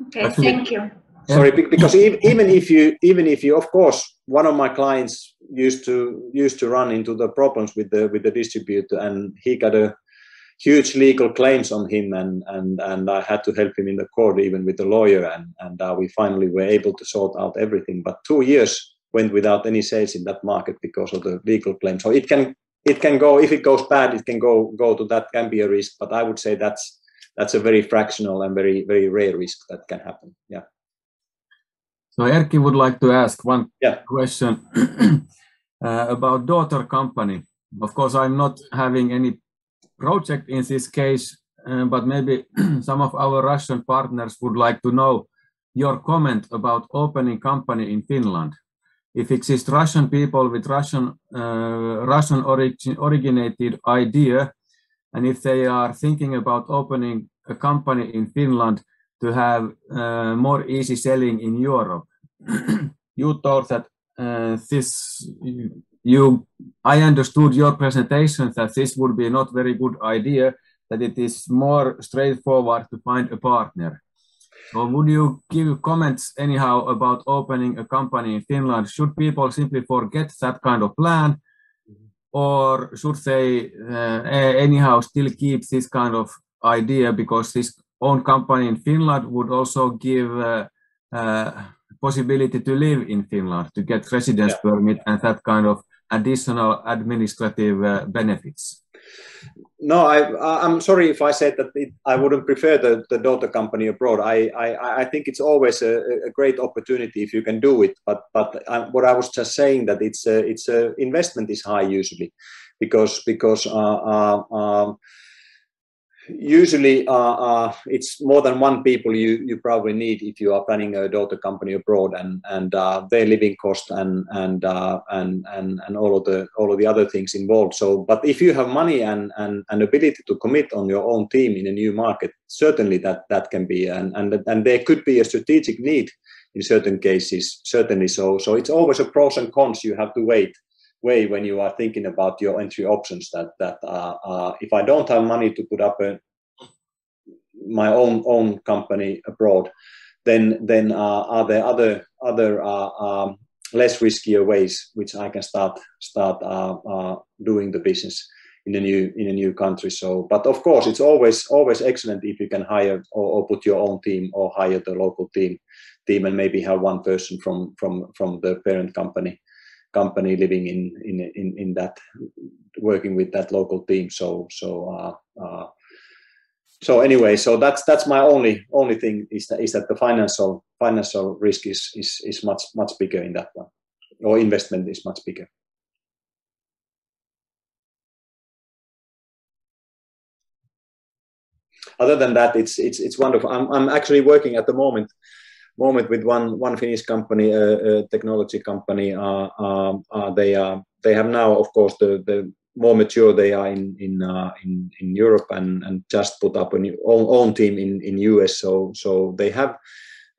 Okay, thank you. Sorry, because even if you, of course, one of my clients used to run into the problems with the distributor, and he got a huge legal claims on him, and I had to help him in the court, even with the lawyer, and we finally were able to sort out everything. But 2 years went without any sales in that market because of the legal claim. So it can go, if it goes bad, it can go to that, can be a risk. But I would say that's a very fractional and very, very rare risk that can happen. Yeah. So Erkki would like to ask one question about daughter company. Of course, I'm not having any project in this case, but maybe some of our Russian partners would like to know your comment about opening company in Finland. If exist Russian people with Russian originated idea, and if they are thinking about opening a company in Finland to have more easy selling in Europe. You thought that I understood your presentation that this would be not very good idea, that it is more straightforward to find a partner. So would you give comments anyhow about opening a company in Finland? Should people simply forget that kind of plan, or should they anyhow still keep this kind of idea, because this own company in Finland would also give possibility to live in Finland, to get residence permit and that kind of additional administrative benefits? No, I'm sorry if I said that I wouldn't prefer the daughter company abroad. I think it's always a great opportunity if you can do it. But what I was just saying, that it's investment is high usually, because usually it's more than one people you probably need if you are planning a daughter company abroad, and their living cost and all of the other things involved. So, but if you have money and ability to commit on your own team in a new market, certainly that can be, and there could be a strategic need in certain cases, certainly. So it's always a pros and cons you have to weigh when you are thinking about your entry options, that if I don't have money to put up my own company abroad, then are there other less riskier ways which I can start doing the business in a new country. So, but of course, it's always excellent if you can hire or put your own team, or hire the local team, and maybe have one person from the parent company living in that, working with that local team. So anyway, so that's my only thing is that the financial risk is much bigger in that one, or investment is much bigger. Other than that, it's wonderful. I'm actually working at the moment with one Finnish company, a technology company. They have now, of course, the more mature they are in Europe, and just put up an own team in US. So they have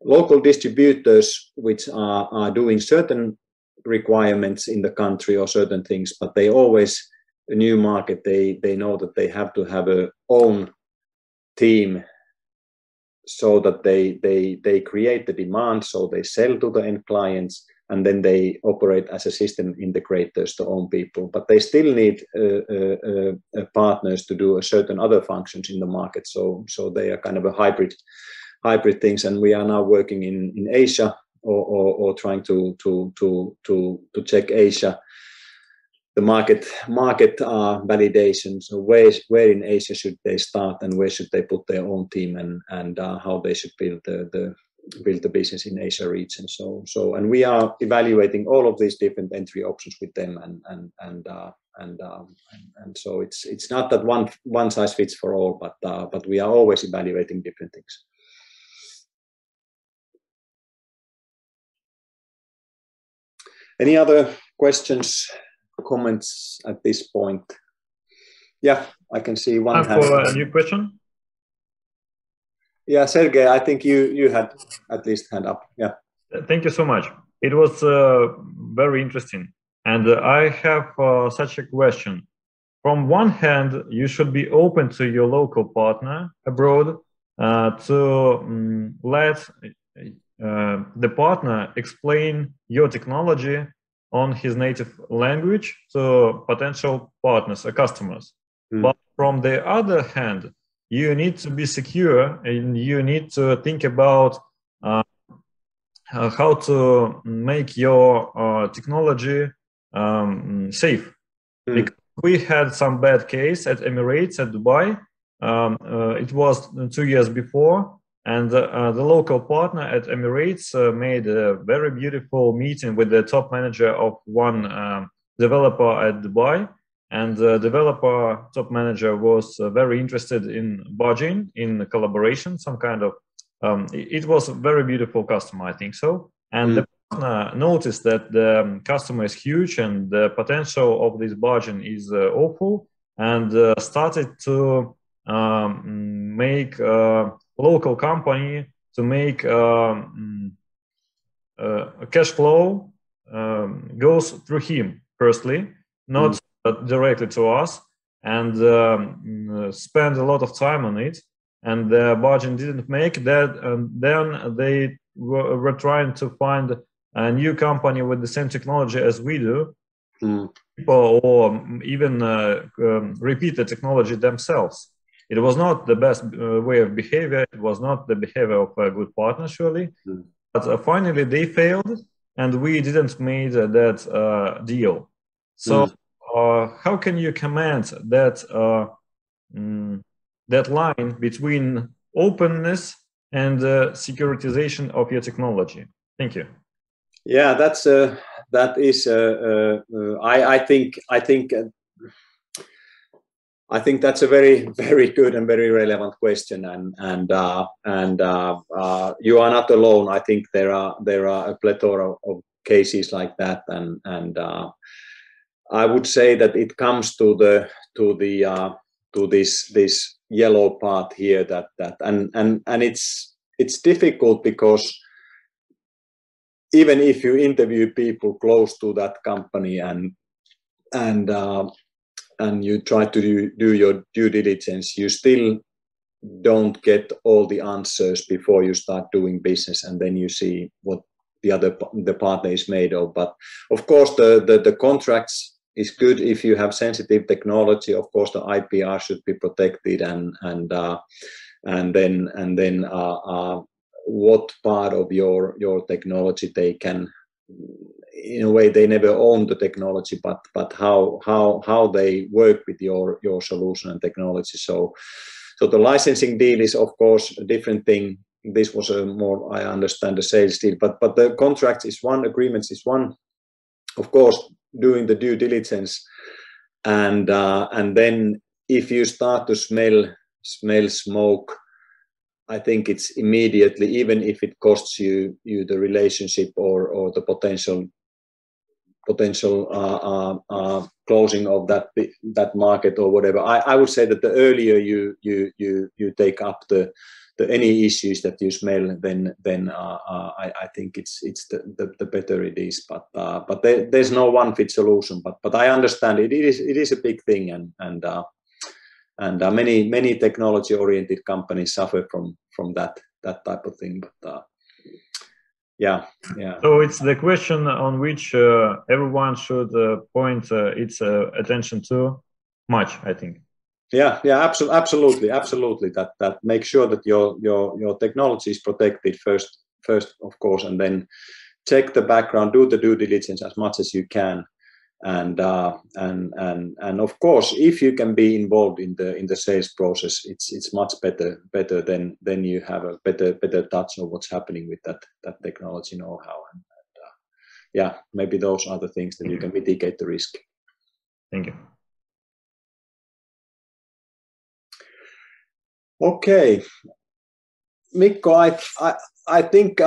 local distributors which are doing certain requirements in the country or certain things, but they always, a new market, they know that they have to have a own team, so that they create the demand, so they sell to the end clients, and then they operate as a system integrators to own people. But they still need partners to do a certain other functions in the market. So they are kind of a hybrid things. And we are now working in Asia, or trying to check Asia, the market validation. So where in Asia should they start, and where should they put their own team, and how they should build the business in Asia region. So and we are evaluating all of these different entry options with them, and and so it's not that one size fits for all, but we are always evaluating different things. Any other questions, comments at this point? Yeah, I can see one hand. For a new question? Yeah, Sergey, I think you had at least hand up. Yeah. Thank you so much. It was very interesting. And I have such a question. From one hand, you should be open to your local partner abroad to let the partner explain your technology on his native language to potential partners or customers. But from the other hand, you need to be secure and you need to think about how to make your technology safe. Because we had some bad case at Emirates at Dubai. It was 2 years before, and the local partner at Emirates made a very beautiful meeting with the top manager of one developer at Dubai. And the developer top manager was very interested in budging, in collaboration, some kind of. It was a very beautiful customer, I think so. And the partner noticed that the customer is huge and the potential of this budget is awful, and started to make a local company to make a cash flow goes through him firstly, not directly to us, and spend a lot of time on it. And the budget didn't make that, and then they were trying to find a new company with the same technology as we do, or even repeat the technology themselves. It was not the best way of behavior. It was not the behavior of a good partner, surely. But finally, they failed, and we didn't make that deal. So, how can you comment that that line between openness and securitization of your technology? Thank you. Yeah, I think that's a very, very good and very relevant question, and you are not alone. I think there are a plethora of cases like that, and I would say that it comes to this yellow part here and it's difficult because even if you interview people close to that company and you try to do your due diligence, you still don't get all the answers before you start doing business, and then you see what the partner is made of. But of course, the contracts is good if you have sensitive technology. Of course, the IPR should be protected, and then what part of your technology they can, in a way, they never own the technology, but how they work with your solution and technology. So the licensing deal is of course a different thing. This was a more, I understand, the sales deal, but the contract is one, agreements is one. Of course, doing the due diligence, and then if you start to smell smoke, I think it's immediately, even if it costs you the relationship or the potential closing of that market or whatever. I would say that the earlier you take up the any issues that you smell, then I think it's the better it is. But there's no one fit solution. But I understand it is a big thing, and many technology oriented companies suffer from that type of thing. But yeah. So it's the question on which everyone should point its attention to much, I think. Yeah, absolutely. That make sure that your technology is protected first, of course, and then check the background, do the due diligence as much as you can, and of course, if you can be involved in the sales process, it's much better than you have a better touch of what's happening with that technology know-how, and yeah, maybe those are the things that you can mitigate the risk. Thank you. Okay, Mikko, I think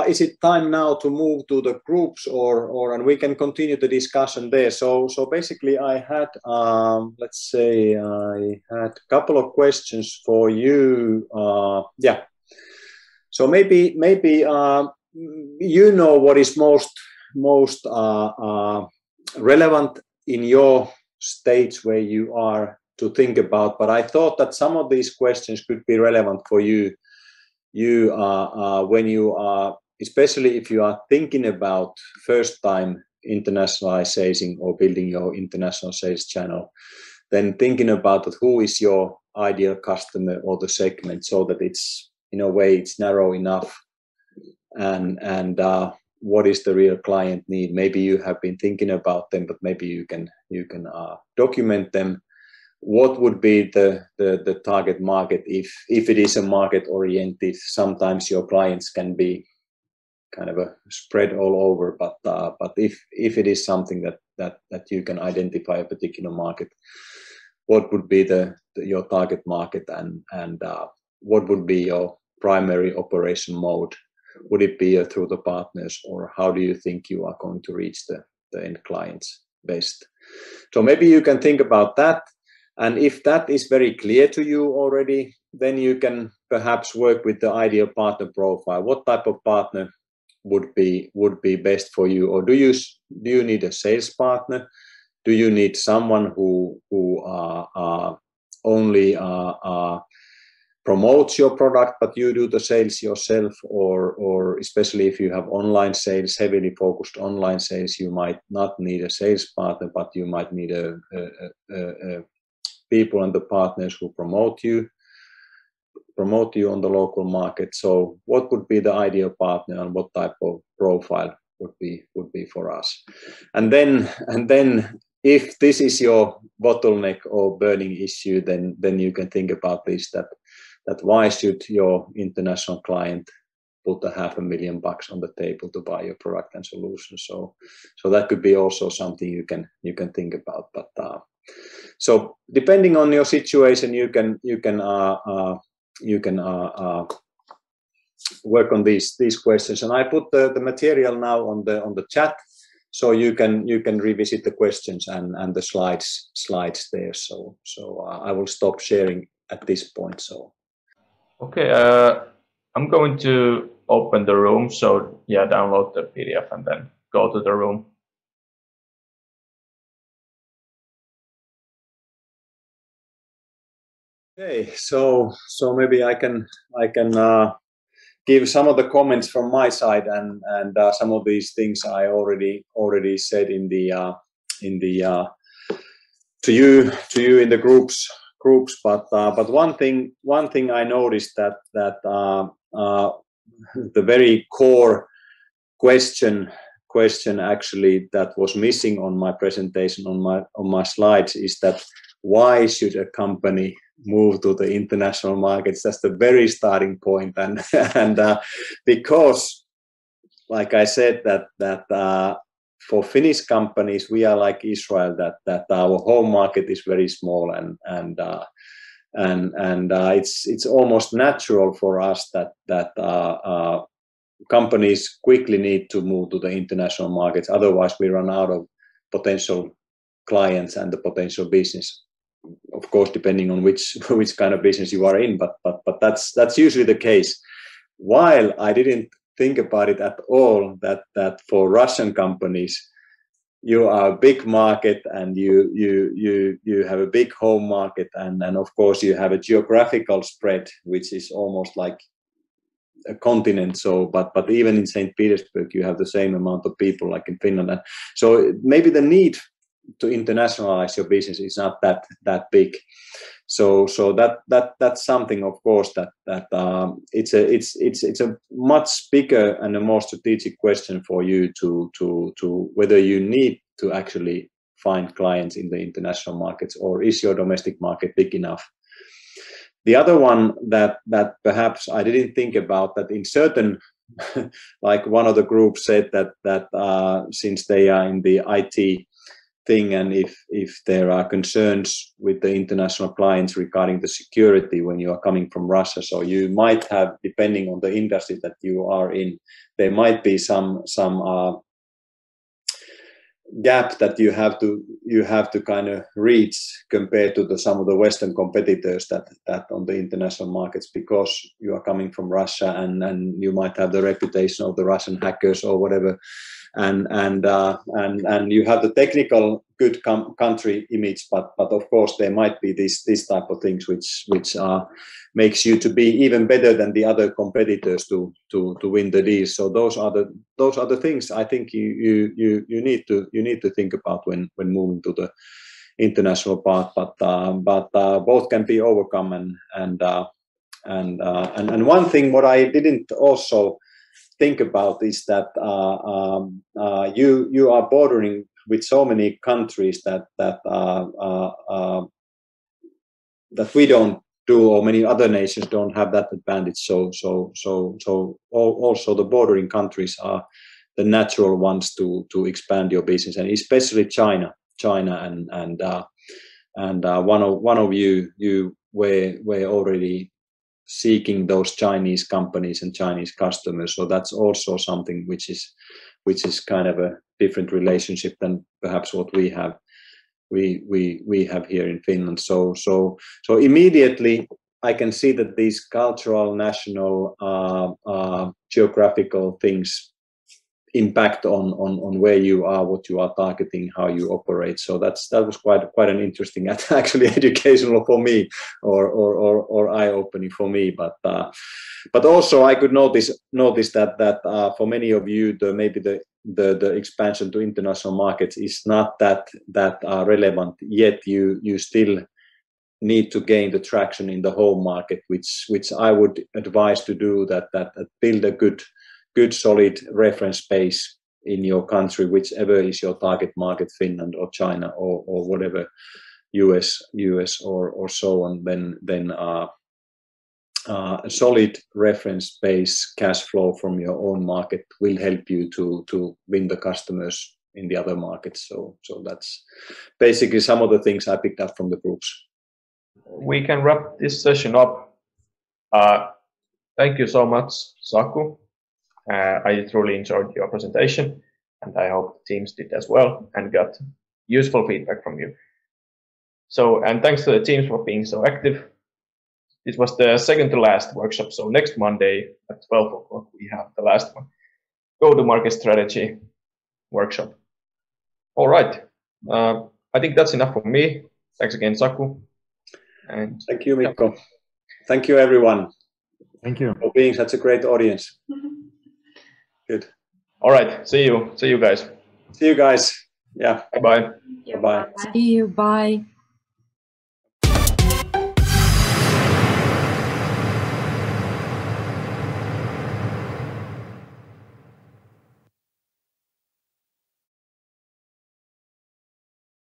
is it time now to move to the groups, and we can continue the discussion there. So basically, I had let's say I had a couple of questions for you. Yeah. So maybe you know what is most relevant in your stage where you are to think about, but I thought that some of these questions could be relevant for you when you are, especially if you are thinking about first time internationalizing or building your international sales channel, then thinking about that who is your ideal customer or the segment, so that it's in a way it's narrow enough, and what is the real client need. Maybe you have been thinking about them, but maybe you can document them. What would be the target market if it is a market oriented? Sometimes your clients can be kind of a spread all over, but if it is something that you can identify a particular market, what would be your target market, and what would be your primary operation mode? Would it be through the partners, or how do you think you are going to reach the end clients best? So maybe you can think about that. And if that is very clear to you already, then you can perhaps work with the ideal partner profile. What type of partner would be best for you? Or do you need a sales partner? Do you need someone who only promotes your product, but you do the sales yourself? Or especially if you have online sales, heavily focused online sales, you might not need a sales partner, but you might need a people and the partners who promote you on the local market. So what would be the ideal partner, and what type of profile would be for us? And then if this is your bottleneck or burning issue, then you can think about this, that why should your international client put $500,000 on the table to buy your product and solution? So that could be also something you can think about. But so depending on your situation, you can work on these questions. And I put the material now on the chat, so you can revisit the questions and the slides there. So I will stop sharing at this point. So okay, I'm going to open the room. So yeah, download the PDF and then go to the room. Okay, so maybe I can give some of the comments from my side, and some of these things I already said in the to you in the groups. But one thing I noticed that the very core question actually that was missing on my presentation, on my slides, is that why should a company move to the international markets? That's the very starting point, and because, like I said, that for Finnish companies, we are like Israel, that our home market is very small, and it's almost natural for us that companies quickly need to move to the international markets. Otherwise, we run out of potential clients and the potential business. Of course, depending on which kind of business you are in, but that's usually the case. While I didn't think about it at all that for Russian companies, you are a big market, and you have a big home market, and of course you have a geographical spread which is almost like a continent. So but even in St. Petersburg you have the same amount of people like in Finland. So maybe the need to internationalize your business is not that big. So that's something, of course, that it's a much bigger and a more strategic question for you to whether you need to actually find clients in the international markets, or is your domestic market big enough? The other one that perhaps I didn't think about, that in certain like one of the groups said that since they are in the IT thing, and if there are concerns with the international clients regarding the security when you are coming from Russia. So you might have, depending on the industry that you are in, there might be some gap that you have to kind of reach compared to some of the Western competitors that on the international markets, because you are coming from Russia and you might have the reputation of the Russian hackers or whatever, and you have the technical good country image, but of course there might be this type of things which makes you to be even better than the other competitors to win the deal. So those are the things I think you need to think about when moving to the international part. But both can be overcome, and one thing what I didn't also think about is that you are bordering with so many countries that we don't do, or many other nations don't have that advantage. So also the bordering countries are the natural ones to expand your business, and especially China, and one of you were already seeking those Chinese companies and Chinese customers. So that's also something which is kind of a different relationship than perhaps what we have here in Finland. So immediately I can see that these cultural, national, geographical things impact on where you are, what you are targeting, how you operate. So that was quite an interesting, actually educational for me, or eye-opening for me. But also I could notice that for many of you, maybe the expansion to international markets is not that relevant yet. You still need to gain the traction in the home market, which I would advise to do, that build a good solid reference base in your country, whichever is your target market, Finland or China or whatever, US or so on. Then a solid reference base cash flow from your own market will help you to win the customers in the other markets. So that's basically some of the things I picked up from the groups. We can wrap this session up. Thank you so much, Saku. I truly enjoyed your presentation, and I hope the teams did as well and got useful feedback from you. So, and thanks to the teams for being so active. This was the second to last workshop. So next Monday at 12 o'clock, we have the last one. Go-to-market strategy workshop. All right. I think that's enough for me. Thanks again, Saku. And thank you, Mikko. Thank you, everyone. Thank you for being such a great audience. Good. All right. See you guys. See you guys. Yeah. Bye-bye. Bye-bye. See you. Bye.